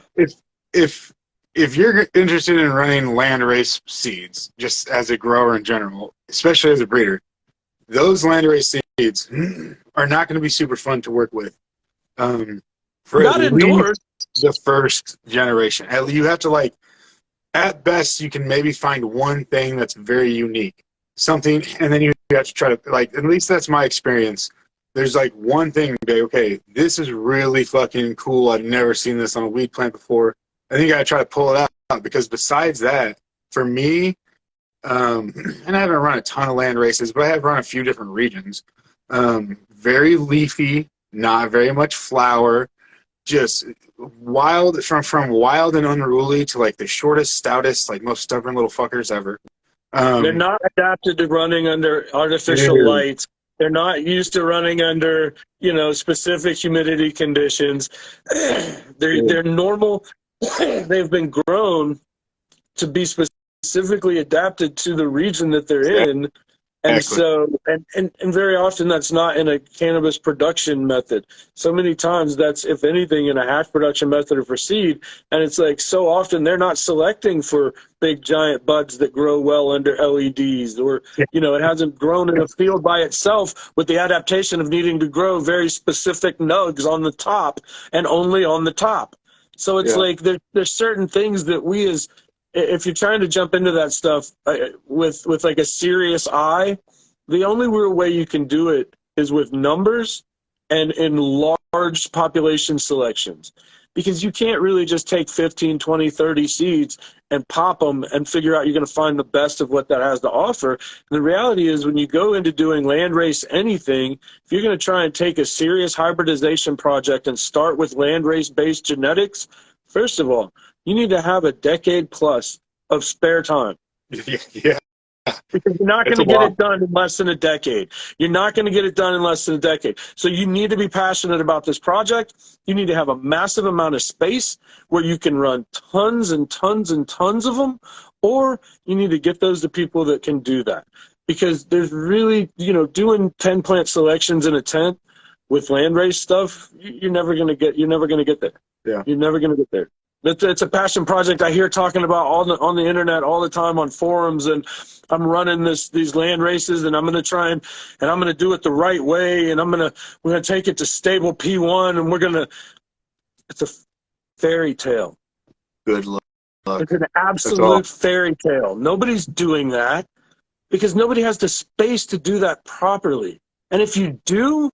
If you're interested in running land race seeds, just as a grower in general, especially as a breeder, those land race seeds are not going to be super fun to work with. For Not at indoors. least the first generation. You have to, like, at best, you can maybe find one thing that's very unique. Something, and then you have to try to, like, at least that's my experience. There's, like, one thing, okay, this is really fucking cool. I've never seen this on a weed plant before. I think I got to try to pull it out, because besides that, for me, and I haven't run a ton of land races, but I have run a few different regions. Very leafy, not very much flower, just wild, from wild and unruly to like the shortest, stoutest, like most stubborn little fuckers ever. They're not adapted to running under artificial lights. They're not used to running under, specific humidity conditions. They're normal. They've been grown to be specifically adapted to the region that they're in. And so, and very often that's not in a cannabis production method. So many times that's, if anything, in a hash production method or for seed. And it's like, so often they're not selecting for big giant buds that grow well under LEDs, or, it hasn't grown in a field by itself with the adaptation of needing to grow very specific nugs on the top and only on the top. So it's like, there's certain things that we as, if you're trying to jump into that stuff with like a serious eye, the only real way you can do it is with numbers and in large population selections, because you can't really just take 15, 20, 30 seeds and pop them and figure out you're going to find the best of what that has to offer. And the reality is, when you go into doing land race anything, if you're going to try and take a serious hybridization project and start with land race based genetics, first of all, you need to have a decade plus of spare time. Yeah. Because you're not going to get it done in less than a decade. You're not going to get it done in less than a decade. So you need to be passionate about this project. You need to have a massive amount of space where you can run tons and tons and tons of them, or you need to get those to people that can do that. Because there's really, doing 10 plant selections in a tent with land race stuff, you're never going to get there. Yeah. You're never going to get there. It's a passion project I hear talking about on the internet all the time on forums, and I'm running these land races, and I'm going to try and I'm going to do it the right way, and we're going to take it to stable P1, and it's a fairy tale. Good luck. It's an absolute fairy tale. Nobody's doing that because nobody has the space to do that properly. And if you do,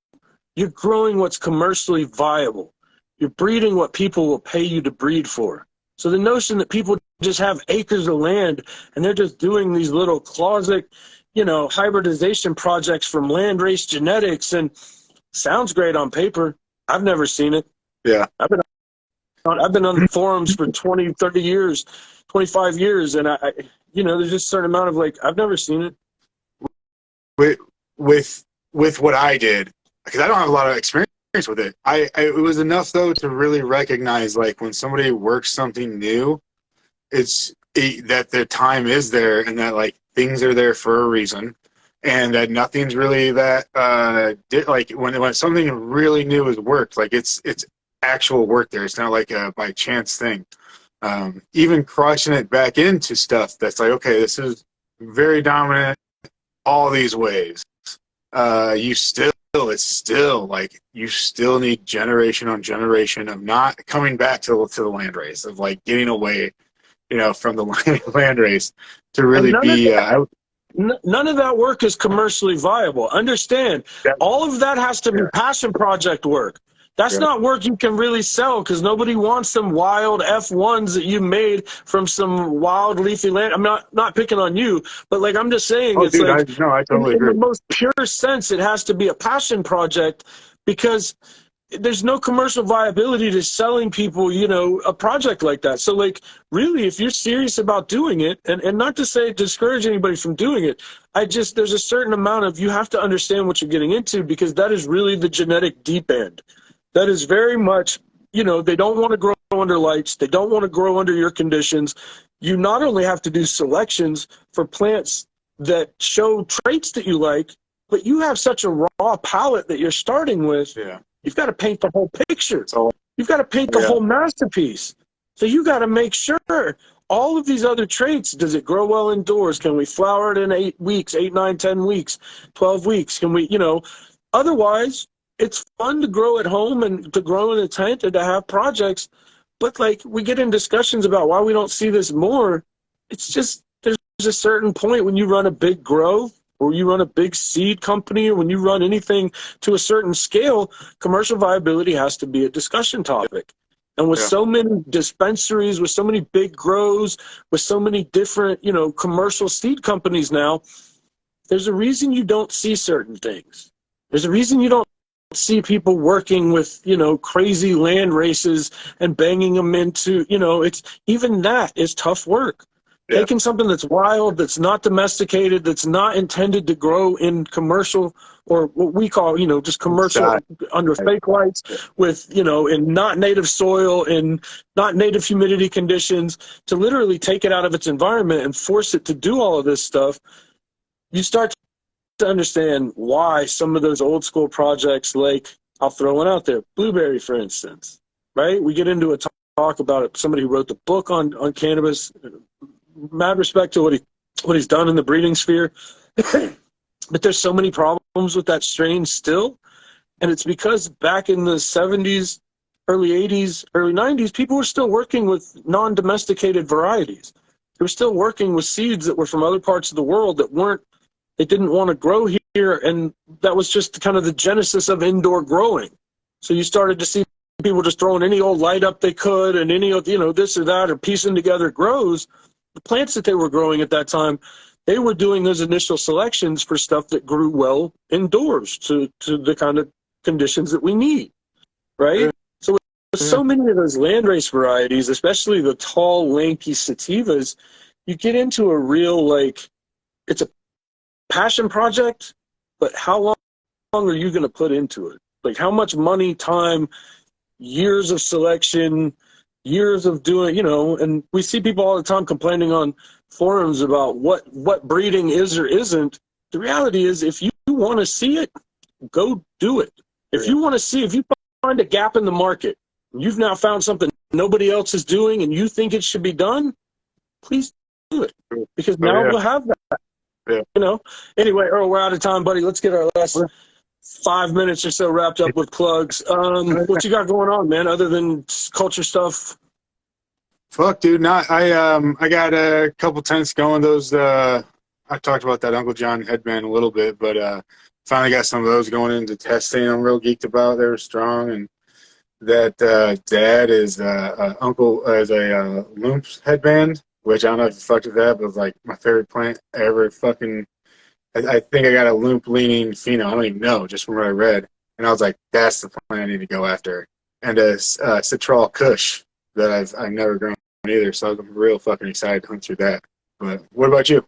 you're growing what's commercially viable. You're breeding what people will pay you to breed for. So the notion that people just have acres of land and they're just doing these little closet, hybridization projects from land race genetics, and sounds great on paper. I've never seen it. Yeah. I've been on the forums for 20, 30 years, 25 years, and there's just a certain amount of I've never seen it. With what I did, because I don't have a lot of experience with it. It was enough though to really recognize when somebody works something new, that the time is there, and that things are there for a reason, and that nothing's really that when something really new is worked, it's actual work there. It's not a by chance thing. Even crossing it back into stuff that's okay, this is very dominant all these ways. It's still you still need generation on generation of not coming back to the land race, of getting away, from the land race to really be. None of that work is commercially viable. Understand, all of that has to be passion project work. That's Yeah. not work you can really sell because nobody wants some wild F1s that you made from some wild leafy land. I'm not picking on you, but like I'm just saying, Oh, it's dude, like I totally in the agree. most pure sense, it has to be a passion project because there's no commercial viability to selling people, you know, a project like that. So like really, if you're serious about doing it, and not to say discourage anybody from doing it, there's a certain amount of, you have to understand what you're getting into because that is really the genetic deep end. That is very much, you know, they don't want to grow under lights. They don't want to grow under your conditions. You not only have to do selections for plants that show traits that you like, but you have such a raw palette that you're starting with. Yeah. You've got to paint the whole picture. So, You've got to paint the yeah. whole masterpiece. So you got to make sure all of these other traits, does it grow well indoors? Can we flower it in 8 weeks, 8, 9, 10 weeks, 12 weeks? Can we, you know, otherwise it's fun to grow at home and to grow in a tent and to have projects. But like we get in discussions about why we don't see this more. It's just, there's a certain point when you run a big grow or you run a big seed company, or when you run anything to a certain scale, commercial viability has to be a discussion topic. And with so many dispensaries, with so many big grows, with so many different, you know, commercial seed companies now, there's a reason you don't see certain things. There's a reason you don't see people working with, you know, crazy land races and banging them into, you know, it's even that is tough work. Yeah. Taking something that's wild, that's not domesticated, that's not intended to grow in commercial or what we call, you know, just commercial under fake lights with, you know, in not native soil, in not native humidity conditions, to literally take it out of its environment and force it to do all of this stuff. You start to understand why some of those old school projects, like I'll throw one out there, blueberry, for instance, right? We get into a talk about it. Somebody who wrote the book on cannabis, mad respect to what he's done in the breeding sphere. But there's so many problems with that strain still. And it's because back in the 70s, early 80s, early 90s, people were still working with non-domesticated varieties. They were still working with seeds that were from other parts of the world that they didn't want to grow here. And that was just kind of the genesis of indoor growing. So you started to see people just throwing any old light up they could and any, you know, this or that, or piecing together grows. The plants that they were growing at that time, they were doing those initial selections for stuff that grew well indoors to the kind of conditions that we need, right? So with so many of those landrace varieties, especially the tall, lanky sativas, you get into a real, like, it's a passion project, but how long are you going to put into it? Like, how much money, time, years of selection, years of doing, you know, and we see people all the time complaining on forums about what breeding is or isn't. The reality is, if you want to see it, go do it. If you want to see, if you find a gap in the market, you've now found something nobody else is doing and you think it should be done, please do it. Because now we'll have that. Yeah. You know? Anyway, Earl, we're out of time, buddy. Let's get our last 5 minutes or so wrapped up with plugs. What you got going on, man, other than culture stuff? Fuck, dude. I got a couple tents going. Those I talked about that Uncle John headband a little bit, but finally got some of those going into testing. I'm real geeked about. They're strong, and that dad is uncle as a Loomps headband, which I don't know if you fucked with that, but it's like my favorite plant ever. Fucking, I think I got a Loomp leaning pheno. I don't even know, just from what I read, and I was like, that's the plant I need to go after. And a Citral Kush that I've never grown either, so I'm real fucking excited to hunt through that. But what about you?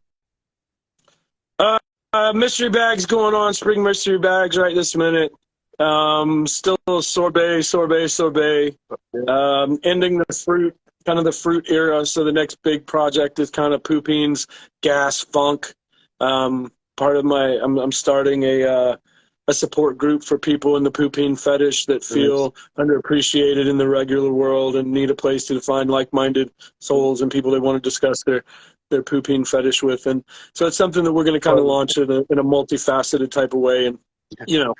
Mystery bags going on, spring mystery bags right this minute. Still sorbet. Ending the fruit, kind of the fruit era. So the next big project is kind of poopenes, gas, funk. Part of I'm starting a support group for people in the poopene fetish that feel underappreciated in the regular world and need a place to find like-minded souls and people they want to discuss their poopene fetish with. And so it's something that we're going to kind of launch in a multifaceted type of way. And, you know,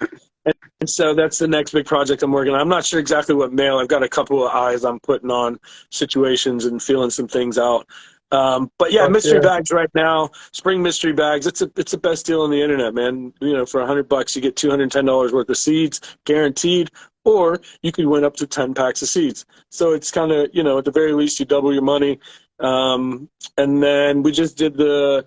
and so that's the next big project I'm working on. I'm not sure exactly what male. I've got a couple of eyes I'm putting on situations and feeling some things out. But yeah, mystery bags right now, spring mystery bags. It's the best deal on the internet, man. You know, for $100 you get $210 worth of seeds, guaranteed. or you could win up to 10 packs of seeds. So it's kind of, you know, at the very least, you double your money. And then we just did the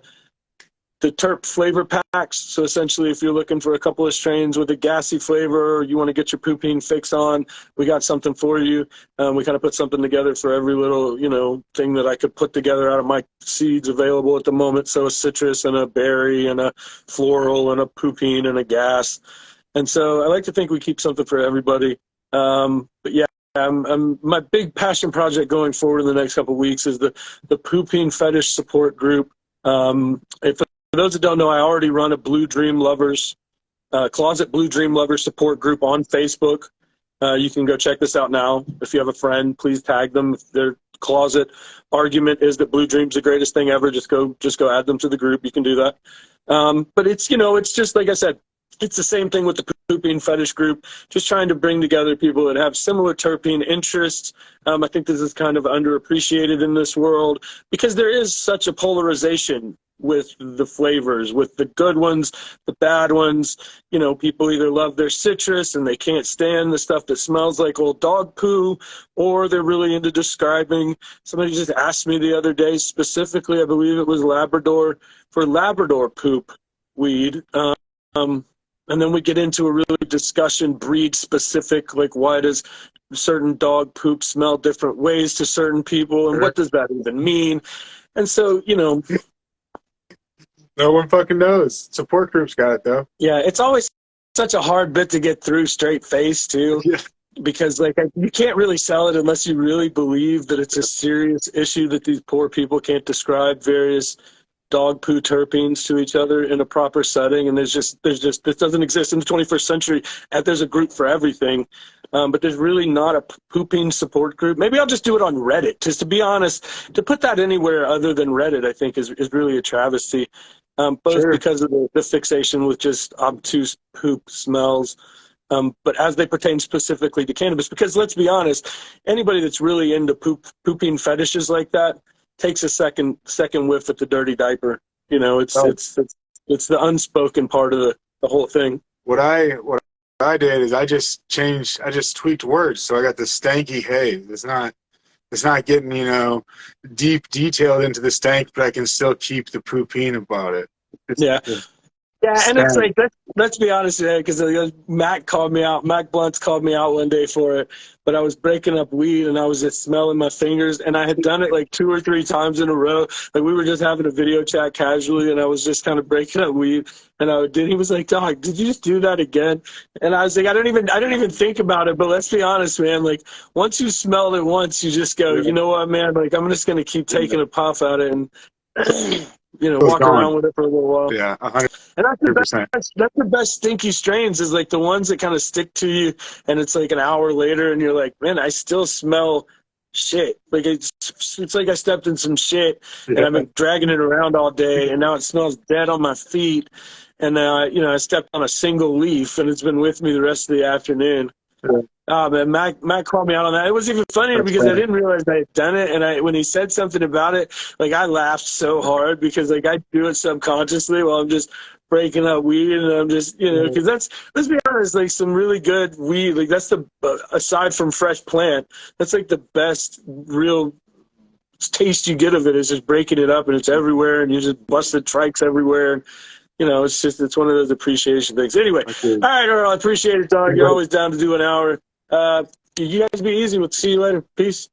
terp flavor packs. So essentially, if you're looking for a couple of strains with a gassy flavor, or you want to get your poopene fix on, we got something for you. We kind of put something together for every little, you know, thing that I could put together out of my seeds available at the moment. So a citrus and a berry and a floral and a poopene and a gas. And so I like to think we keep something for everybody. But yeah, my big passion project going forward in the next couple of weeks is the poopene fetish support group. For those that don't know, I already run a Blue Dream Lovers, Closet Blue Dream Lovers support group on Facebook. You can go check this out now. If you have a friend, please tag them. If their closet argument is that Blue Dream's the greatest thing ever, just go add them to the group. You can do that. But it's, you know, it's just like I said, it's the same thing with the poopene fetish group, just trying to bring together people that have similar terpene interests. I think this is kind of underappreciated in this world because there is such a polarization with the flavors, with the good ones, the bad ones. You know, people either love their citrus and they can't stand the stuff that smells like old dog poo, or they're really into describing. Somebody just asked me the other day, specifically, I believe it was Labrador, for Labrador poop weed. And then we get into a really discussion, breed specific, like why does certain dog poop smell different ways to certain people, and what does that even mean? And so, you know, no one fucking knows. Support groups got it though. Yeah, it's always such a hard bit to get through straight face too, Yeah. because like you can't really sell it unless you really believe that it's a serious issue that these poor people can't describe various dog poo terpenes to each other in a proper setting. And there's just this doesn't exist in the 21st century. And there's a group for everything, but there's really not a poopene support group. Maybe I'll just do it on Reddit, because to be honest, to put that anywhere other than Reddit, I think is really a travesty. Both Sure. because of the fixation with just obtuse poop smells, but as they pertain specifically to cannabis. Because let's be honest, anybody that's really into poopene fetishes like that takes a second whiff at the dirty diaper. You know, it's the unspoken part of the whole thing. What I did is I just tweaked words, so I got the stanky haze. It's not getting, you know, deep detailed into the stank, but I can still keep the poopene about it. Yeah, and it's like, let's be honest, because Mac Blunt's called me out one day for it, but I was breaking up weed and I was just smelling my fingers, and I had done it like 2 or 3 times in a row. Like we were just having a video chat casually, and I was just kind of breaking up weed, and he was like, "Dog, did you just do that again?" And I was like, I don't even think about it, but let's be honest, man, like once you smell it once, you just go, you know what, man, like I'm just going to keep taking a puff at it and you know, walk around with it for a little while. Yeah, 100%. And that's the best stinky strains, is like the ones that kind of stick to you, and it's like an hour later and you're like, man, I still smell shit. Like it's like I stepped in some shit and I've been dragging it around all day, and now it smells dead on my feet. And you know, I stepped on a single leaf and it's been with me the rest of the afternoon. Yeah. Oh man, Mac called me out on that. It was even funnier because I didn't realize I had done it, and when he said something about it, like I laughed so hard because like I do it subconsciously while I'm just breaking up weed, and I'm just, you know, because let's be honest, like some really good weed, like that's aside from fresh plant, that's like the best real taste you get of it, is just breaking it up, and it's everywhere, and you just busted trikes everywhere. You know, it's one of those appreciation things. Anyway, all right, Earl, I appreciate it, dog. You're always down to do an hour. You guys be easy. We'll see you later. Peace.